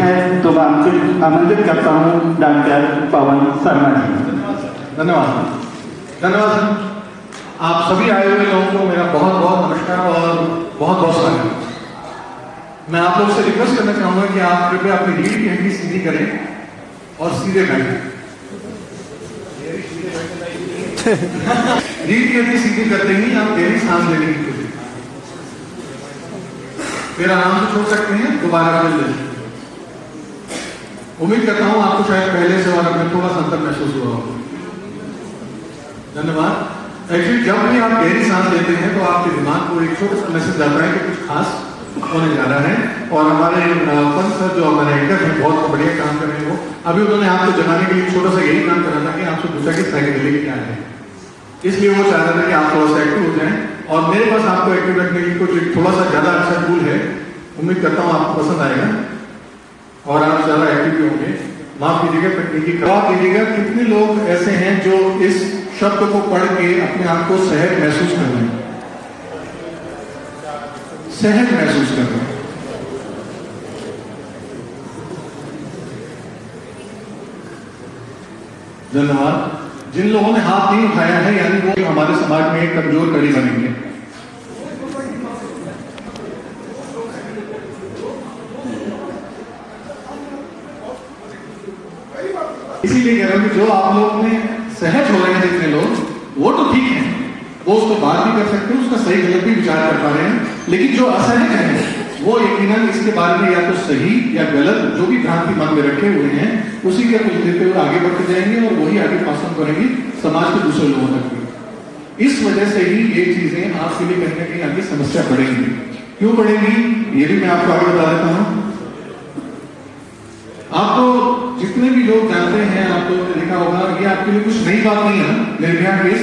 है तो मैं आमंत्रित करता हूँ डॉक्टर पवन शर्मा जी। धन्यवाद धन्यवाद। आप सभी आए हुए लोगों को मेरा बहुत बहुत नमस्कार और बहुत बहुत स्वागत। मैं आप लोग से रिक्वेस्ट करना चाहूंगा कि आप कृपया अपनी रीढ़ की हड्डी सीधी करें और सीधे बैठें। रीढ़ की हड्डी सीधी करते ही आप गहरी सांस लेने की कोशिश। मेरा नाम तो छोड़ सकते हैं, दोबारा कर लें। उम्मीद करता हूं आपको शायद पहले से और अपने थोड़ा सा अंतर महसूस हुआ होगा। धन्यवाद। एक्चुअली जब भी आप गहरी सांस लेते हैं तो आपके दिमाग को एक छोटा सा मैसेज जाता है कि कुछ खास होने जा रहा है। और हमारे पंत सर जो हमारे एंकर हैं बहुत बढ़िया काम कर रहे हैं। वो अभी उन्होंने आपको जगाने के लिए छोटा सा यही काम करा था कि आपसे पूछा कि साइकेडेलिक क्या है, इसलिए वो चाह रहे थे कि आप थोड़ा सा एक्टिव हो जाएं। और मेरे पास आपको एक्टिव रखने के लिए कुछ थोड़ा सा ज्यादा अच्छा टूल है। उम्मीद करता हूँ आपको पसंद आएगा और आप ज्यादा एक्टिव भी होंगे। माफ कीजिएगा, तकनीकी जवाब दीजिएगा। कितने लोग ऐसे हैं जो इस शब्द को पढ़ के अपने आप को सहज महसूस कर रहे हैं? सहज महसूस कर रहे हैं। धन्यवाद। जिन लोगों ने हाथ नहीं उठाया है यानी वो हमारे समाज में एक कमजोर कड़ी बनेंगे। इसीलिए कह रहा हूं कि जो आप लोग ने सहज हो रहे हैं जितने लोग, वो तो ठीक है, वो उसको बात भी कर सकते हैं, उसका सही गलत भी विचार कर पा रहे हैं। लेकिन जो असहज हैं वो यकीनन इसके बारे में या तो सही या गलत जो भी भ्रांति मन में रखे हुए हैं उसी के कुछ देते हुए आगे बढ़ते जाएंगे और वही आगे पास ऑन करेंगे समाज के दूसरे लोगों तक भी। इस वजह से ही ये चीजें आपके लिए कहीं ना कहीं आगे समस्या बढ़ेंगी। क्यों बढ़ेंगी ये भी मैं आपको आगे बता देता हूं। आपको जितने भी लोग जानते हैं, आपको देखा होगा, ये आपके लिए कुछ नई बात नहीं है। निर्भया केस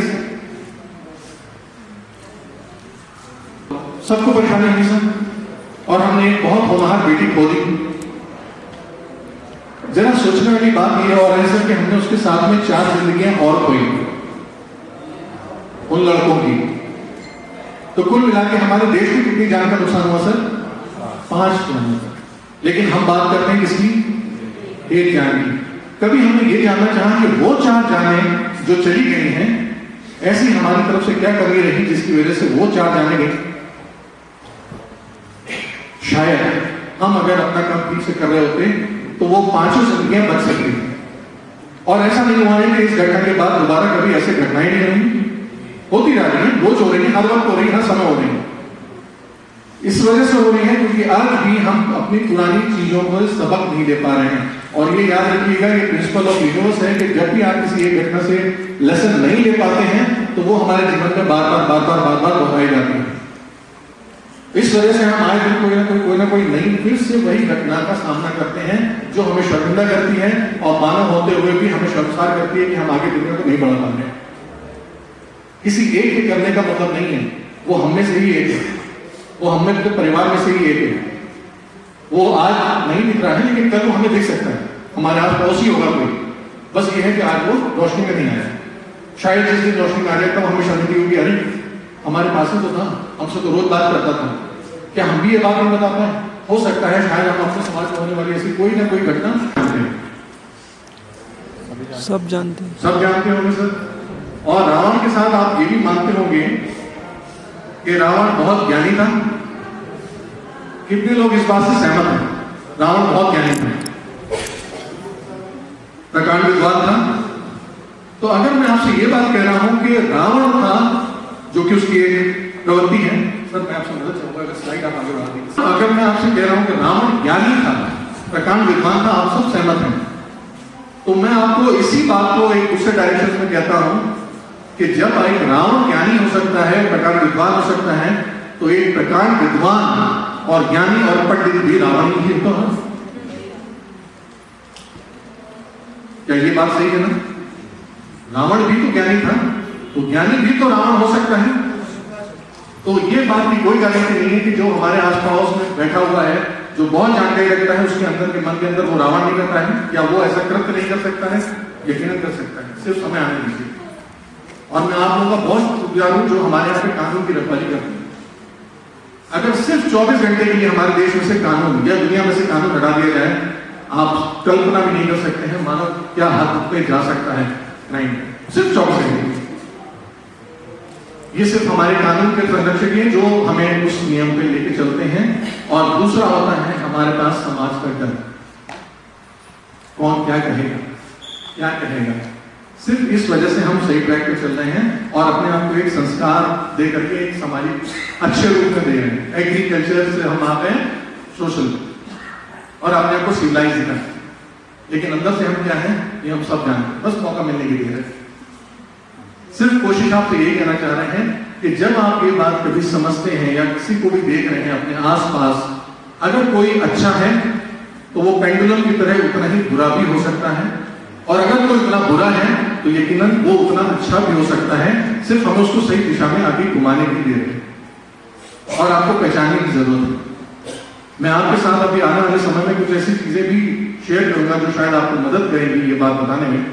सबको परेशानी हुई सर, और हमने एक बहुत होनहार बेटी खो दी। जरा सोचने वाली बात यह और है सर कि हमने उसके साथ में 4 जिंदगियां और खोई उन लड़कों की। तो कुल मिला के हमारे देश की कितनी जान का नुकसान हुआ सर? 5 जान। लेकिन हम बात करते हैं किसकी? 1 जान की। कभी हमने ये जानना चाहा कि वो 4 जानें जो चली गई हैं ऐसी हमारी तरफ से क्या कमी रही जिसकी वजह से वो 4 जाने गई? शायद हम अगर अपना काम ठीक से कर रहे होते तो वो 5 जिंदगियां बच सकती थी। और ऐसा नहीं हुआ है कि इस घटना के बाद दोबारा कभी ऐसी घटनाएं नहीं रही, होती रह रही है, रोज हो रही है, हर वक्त हो रही है, हर समय हो रही है। इस वजह से हो रही है क्योंकि आज भी हम अपनी पुरानी चीजों को सबक नहीं ले पा रहे हैं। और ये याद रखिएगा, ये प्रिंसिपल ऑफ यूनिवर्स है कि जब भी आप किसी एक घटना से लेसन नहीं ले पाते हैं तो वो हमारे जीवन में बार बार दोहराई जाती है। इस वजह से हम आए दिन कोई ना कोई नई फिर से वही घटना का सामना करते हैं जो हमें शर्मिंदा करती है और मानव होते हुए भी हमें शर्मसार करती है कि हम आगे दुनिया को नहीं बढ़ा पा रहे। किसी एक के करने का मतलब नहीं है, वो हम में से ही एक है, वो हम में परिवार में से ही एक है। वो आज नहीं दिख रहा है लेकिन कल वो हमें दिख सकता है, हमारे आस पड़ोस ही होगा कोई। बस ये है कि आज वो रोशनी में नहीं आया। शायद जिस दिन रोशनी में आ जाए तब हमें शर्मिंदगी होगी, अरे हमारे पास ही तो था, हमसे तो रोज बात करता था, क्या हम भी ये बात नहीं बता पाए? हो सकता है शायद हम अपने समाज में होने वाली ऐसी कोई ना कोई घटना जानते हैं, सब जानते होंगे सर। और रावण के साथ आप ये भी मानते होंगे कि रावण बहुत ज्ञानी था। कितने लोग इस बात से सहमत हैं? रावण बहुत ज्ञानी था, प्रकांड विद्वान था। तो अगर मैं आपसे ये बात कह रहा हूं कि रावण था, जो कि उसकी एक प्रवृत्ति है, सर मैं आपसे मदद चाहूंगा अगर स्लाइड आप आगे बढ़ा दीजिए। अगर मैं आपसे कह रहा हूं कि रावण ज्ञानी था, प्रकांड विद्वान था, आप सब सहमत हैं, तो मैं आपको इसी बात को एक दूसरे डायरेक्शन में कहता हूं कि जब एक रावण ज्ञानी हो सकता है, प्रकांड विद्वान हो सकता है, तो एक प्रकांड विद्वान और ज्ञानी और पंडित भी रावण ही तो है। क्या ये बात सही है ना? रावण भी तो ज्ञानी था, तो ज्ञानी भी तो रावण हो सकता है। तो ये बात की कोई गारंटी नहीं है कि जो हमारे आसपास में बैठा हुआ है, जो बहुत जानकारी रखता है, उसके अंदर के मन के अंदर वो रावण नहीं करता है या वो ऐसा कृत्य नहीं कर सकता है। यकीनन कर सकता है, सिर्फ समय आने दीजिए। और मैं आप लोगों का बहुत शुक्रिया हूं जो हमारे यहाँ पे कानून की रखवाली करते हैं। अगर सिर्फ 24 घंटे के लिए हमारे देश में से कानून या दुनिया में से कानून हटा दिया जाए आप कल्पना भी नहीं कर सकते हैं मानो क्या हद पे जा सकता है क्राइम, सिर्फ 24 घंटे। ये सिर्फ हमारे कानून के संरक्षक हैं जो हमें उस नियम पे लेके चलते हैं। और दूसरा होता है हमारे पास समाज का डर, कौन क्या कहेगा, क्या कहेगा। सिर्फ इस वजह से हम सही ट्रैक पे चल रहे हैं और अपने आप को एक संस्कार दे करके एक सामाजिक अच्छे रूप में दे रहे हैं। एग्रीकल्चर से हम आते हैं सोशल और अपने आप को सिविलाइज दिखा, लेकिन अंदर से हम क्या है ये हम सब जानते हैं, बस मौका मिलने के लिए। सिर्फ कोशिश आपसे यही कहना चाह रहे हैं कि जब आप ये बात कभी समझते हैं या किसी को भी देख रहे हैं अपने आसपास, अगर कोई अच्छा है तो वो पेंडुलम की तरह उतना ही बुरा भी हो सकता है, और अगर कोई उतना बुरा है तो यकीनन वो उतना अच्छा भी हो सकता है। सिर्फ हम उसको सही दिशा में आगे घुमाने के लिए और आपको पहचानने की जरूरत है। मैं आपके साथ अभी आने वाले समय में कुछ ऐसी चीजें भी शेयर करूंगा जो शायद आपको मदद करेंगी ये बात बताने में।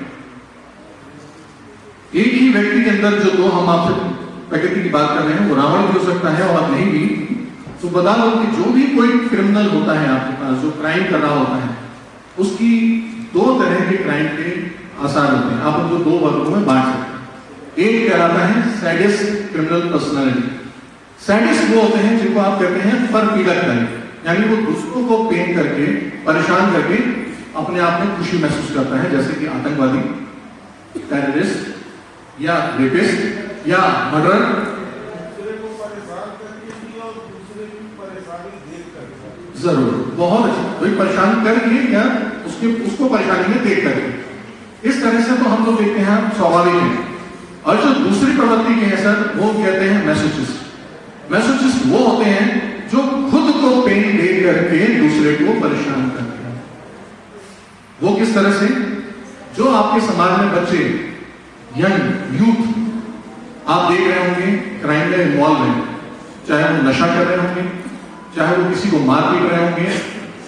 एक ही व्यक्ति के अंदर जो दो हम आपसे प्रकृति की बात कर रहे हैं वो रावण भी हो सकता है और नहीं भी। तो बता दो कि जो भी कोई क्रिमिनल होता है आपके पास जो क्राइम कर रहा होता है, उसकी दो तरह के क्राइम के आसार होते हैं, आप उनको दो वर्गों में बांट सकते हैं। एक कहलाता है सैडिस्ट क्रिमिनल पर्सनालिटी। सैडिस्ट वो होते हैं जिनको आप कहते हैं पर पीड़क करें, यानी वो दूसरों को पेन करके परेशान करके अपने आप में खुशी महसूस करता है, जैसे कि आतंकवादी, टेररिस्ट या रेपिस्ट या मर्डर। जरूर, बहुत अच्छा, कोई परेशान करके या उसको परेशानी में देख करके, इस तरह से तो हम लोग देखते हैं स्वाभाविक है। और जो दूसरी प्रवृत्ति के हैं सर, वो कहते हैं मैसोचिस्ट। मैसोचिस्ट वो होते हैं जो खुद को पेन दे करके दूसरे को परेशान करते हैं। वो किस तरह से, जो आपके समाज में बच्चे यंग यूथ आप देख रहे होंगे क्राइम में इन्वॉल्व हैं, चाहे वो नशा कर रहे होंगे, चाहे वो किसी को मार पीट रहे होंगे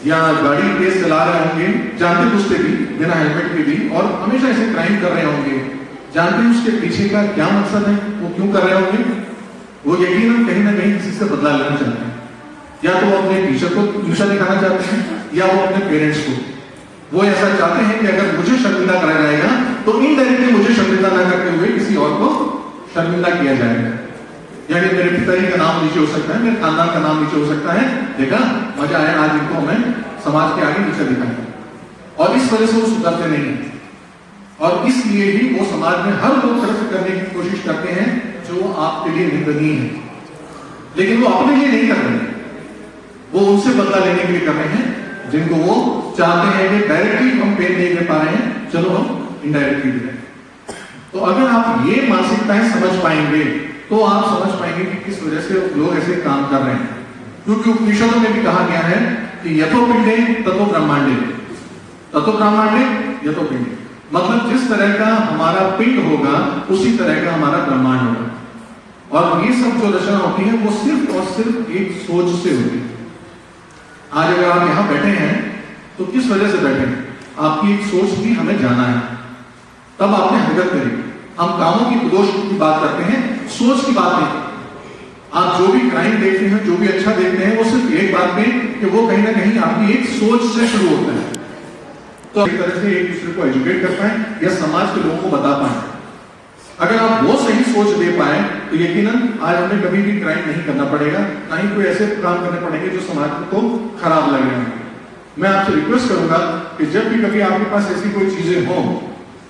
या गाड़ी तेज चला रहे होंगे जानते बुझते भी, बिना हेलमेट के भी, और हमेशा ऐसे क्राइम कर रहे होंगे, जानते हैं उसके पीछे का क्या मकसद है, वो क्यों कर रहे होंगे। वो यकीनन कहीं ना कहीं किसी से बदला लेना चाहते हैं, या तो वो अपने टीचर को नीचा दिखाना चाहते हैं या वो अपने पेरेंट्स को। वो ऐसा चाहते हैं कि अगर मुझे शर्मिंदा करा जाएगा तो इनडायरेक्टली मुझे शर्मिंदा न करते हुए किसी और को शर्मिंदा किया जाएगा। यानी मेरे पिताजी का नाम नीचे हो सकता है, मेरे खानदान का नाम नीचे हो सकता है, देखा मजा आया, आज इनको हमें समाज के आगे नीचे दिखाएंगे। और इस वजह से वो सुधरते नहीं है, और इसलिए ही वो समाज में हर वो तरफ करने की कोशिश करते हैं जो आपके लिए निंदनीय है, लेकिन वो अपने लिए नहीं कर रहे, वो उनसे बदला लेने के लिए कर रहे हैं जिनको वो चाहते हैं कि डायरेक्टली हम पेन नहीं दे पा रहे हैं, चलो हम इनडायरेक्टली दे रहे हैं। तो अगर आप ये मानसिकताएं समझ पाएंगे तो आप समझ पाएंगे कि किस वजह से लोग ऐसे काम कर रहे हैं। क्योंकि उपनिषदों में भी कहा गया है कि यथो पिंडे ततो ब्रह्मांडे, ततो ब्रह्मांडे यथो पिंडे, मतलब जिस तरह का हमारा पिंड होगा उसी तरह का हमारा ब्रह्मांड होगा। और ये सब जो रचना होती है वो सिर्फ और सिर्फ एक सोच से होती है। आज अगर आप यहां बैठे हैं तो किस वजह से बैठे हैं, आपकी एक सोच थी हमें जाना है, तब आपने हरकत करी। हम कामों की दोष की बात करते हैं, सोच की बात नहीं। आप जो भी क्राइम देखते हैं, जो भी अच्छा देखते हैं, वो सिर्फ एक बात में कि वो कहीं ना कहीं आपकी एक सोच से शुरू होता है। तो एक तरह से एक दूसरे को एजुकेट कर पाए या समाज के लोगों को बता पाए। अगर आप वो सही सोच दे पाए तो यकीनन आज हमें कभी भी क्राइम नहीं करना पड़ेगा, ना ही कोई ऐसे काम करने पड़ेंगे जो समाज को खराब लग रहे हैं। मैं आपसे रिक्वेस्ट करूंगा कि जब भी कभी आपके पास ऐसी कोई चीजें हो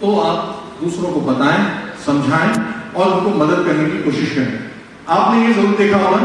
तो आप दूसरों को बताएं, समझाएं और उनको मदद करने की कोशिश करें। आपने ये जरूर देखा होगा